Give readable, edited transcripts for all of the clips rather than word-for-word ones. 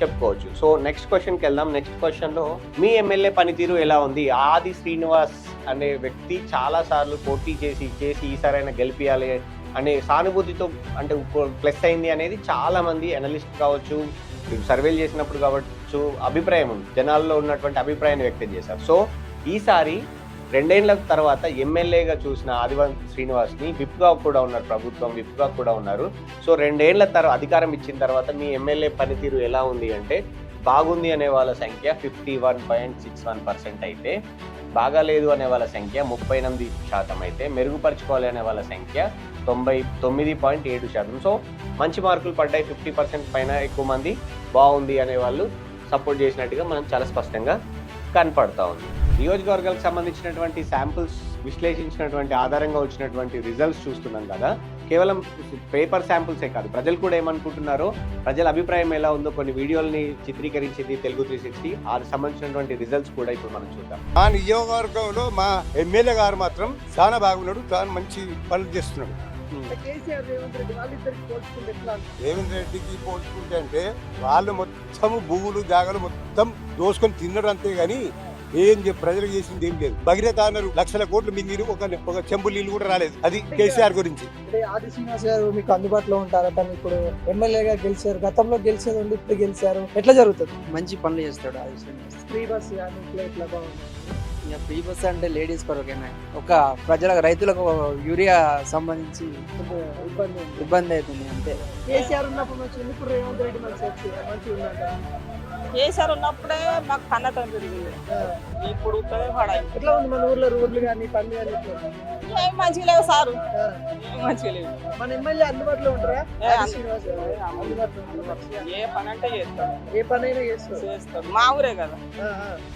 చెప్పుకోవచ్చు. So next క్వశ్చన్కి వెళ్దాం. నెక్స్ట్ క్వశ్చన్లో మీ ఎమ్మెల్యే పనితీరు ఎలా ఉంది? ఆది శ్రీనివాస్ అనే వ్యక్తి చాలా సార్లు పోటీ చేసి ఈసారైనా గెలిపియాలి అనే సానుభూతితో అంటే ప్లస్ అయింది అనేది చాలా మంది అనలిస్ట్ కావచ్చు, సర్వేలు చేసినప్పుడు కావచ్చు అభిప్రాయం ఉంది. జనాల్లో ఉన్నటువంటి అభిప్రాయాన్ని వ్యక్తం చేశారు. సో ఈసారి 2 ఏళ్ల తర్వాత ఎమ్మెల్యేగా చూసిన ఆదివాసి శ్రీనివాస్ని విప్గా కూడా ఉన్నారు, ప్రభుత్వం విప్గా కూడా ఉన్నారు. సో 2 ఏళ్ల తర్వాత అధికారం ఇచ్చిన తర్వాత మీ ఎమ్మెల్యే పనితీరు ఎలా ఉంది అంటే బాగుంది అనే వాళ్ళ సంఖ్య 51.61% అయితే, బాగాలేదు అనే వాళ్ళ సంఖ్య 38% అయితే, మెరుగుపరుచుకోవాలి అనే వాళ్ళ సంఖ్య 99.7%. సో మంచి మార్కులు పడ్డాయి. 50% పైన ఎక్కువ మంది బాగుంది అనే వాళ్ళు సపోర్ట్ చేసినట్టుగా మనం చాలా స్పష్టంగా కనపడతా ఉంది. నియోజకవర్గాలకు సంబంధించినటువంటి శాంపుల్స్ విశ్లేషించినటువంటి ఆధారంగా వచ్చినటువంటి రిజల్ట్స్ చూస్తున్నాం కదా, కేవలం పేపర్ శాంపుల్సే కాదు, ప్రజలు కూడా ఏమనుకుంటున్నారో, ప్రజల అభిప్రాయం ఎలా ఉందో కొన్ని వీడియోల్ని చిత్రీకరించింది తెలుగు 360. ఆ సంబంధించినటువంటి రిజల్ట్స్ కూడా ఇప్పుడు మనం చూద్దాం. మా నియోజకవర్గంలో మా ఎమ్మెల్యే గారు మాత్రం చాలా బాగున్నాడు, చాలా మంచి పనులు చేస్తున్నాడు. రేవంత్ రెడ్డికి పోల్చుకుంటే అంటే వాళ్ళు మొత్తం భూములు జాగాలు మొత్తం దోసుకొని తిన్నాడు అంతే గాని ఏం ప్రజలకు చేసింది ఏం లేదు. భగీరథ అన్నారు, లక్షల కోట్లు మింగిరు, ఒక చెంబు నీళ్ళు కూడా రాలేదు. అది కేసీఆర్ గురించి. ఆది శ్రీనివాస్ గారు మీకు అందుబాటులో ఉంటారా? తను ఇప్పుడు ఎమ్మెల్యేగా గెలిచారు, గతంలో గెలిచేది ఉండి ఇప్పుడు గెలిచారు, ఎట్లా జరుగుతుంది? మంచి పనులు చేస్తాడు ఆది శ్రీనివాస్. ఫ్రీ బస్ కానీ ఇట్లా బాగుంది. ఇంకా ఫ్రీ బస్ అంటే లేడీస్ కొరకేనా, ఒక ప్రజలకు రైతులకు యూరియా సంబంధించి ఇబ్బంది అవుతుంది అంతే. కేసీఆర్ ఉన్నప్పుడు మంచి, ఇప్పుడు రేవంత్ రెడ్డి మంచి ఉందంట. కేసీఆర్ ఉన్నప్పుడే మాకు కన్నతం పెరిగింది, ఇప్పుడు ఎట్లా ఉంది మన ఊర్లో రోడ్లు కానీ పనులు కానీ? ఏం మంచిగా లేవు సారు, ఏం మంచిగా లేవు. మన ఎమ్మెల్యే అందుబాటులో ఉంటారా? ఏ పని అంటే చేస్తాడు, ఏ పని అయినా చేస్తాడు. మా ఊరే కదా,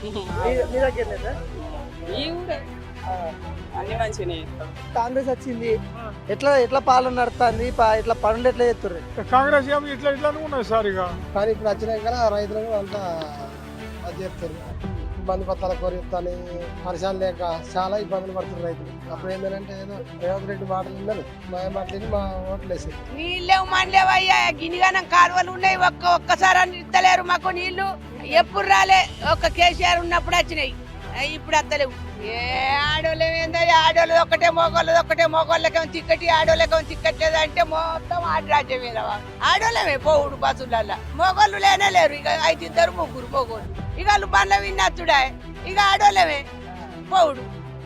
మీ దగ్గర ఈ ఊరే, అన్ని మంచిగానే చేస్తాడు. కాంగ్రెస్ వచ్చింది, ఎట్లా పాలన నడుస్తుంది, ఇట్లా పనులు ఎట్లా చేస్తారు? కాంగ్రెస్ ఇట్లా ఉన్నది సార్. ఇక కానీ ఇప్పుడు వచ్చినాక రైతులకు అంతా అది చెప్తారు, ఇబ్బంది పత్రాల కొరిస్తాని వర్షాలు లేక చాలా ఇబ్బందులు పడుతున్నారు రైతులు. అప్పుడు ఏంటంటే ఏదో రేవంత్ రెడ్డి మాటలు విన్నారు, మా మాటలు మా ఓట్లు వేసారు. నీళ్ళేవు మనలేవయ్యా, గినిగానం కాలువలు ఉన్నాయి, ఒక్కసారి అని ఇస్తలేరు మాకు నీళ్లు. ఎప్పుడు రాలే, ఒక కేసీఆర్ ఉన్నప్పుడు వచ్చినాయి, ఇప్పుడు వస్తలేవు. ఏ ఆడోళ్ళు ఏందో, ఆడోళ్ళు ఒక్కటే మొగోళ్ళకేమో టికెట్, ఆడోళ్ళకేమో టికెట్ లేదంటే మొత్తం ఆడరాజ్యం మీద ఆడోళ్ళమే పోవుడు బస్సులల్లా. మొగోళ్ళు లేరు, ఇక 5 3 మొగోళ్ళు, ఇక వాళ్ళు బండ్ల విన్నచ్చుడా, ఇక ఆడోళ్ళమే పోవుడు.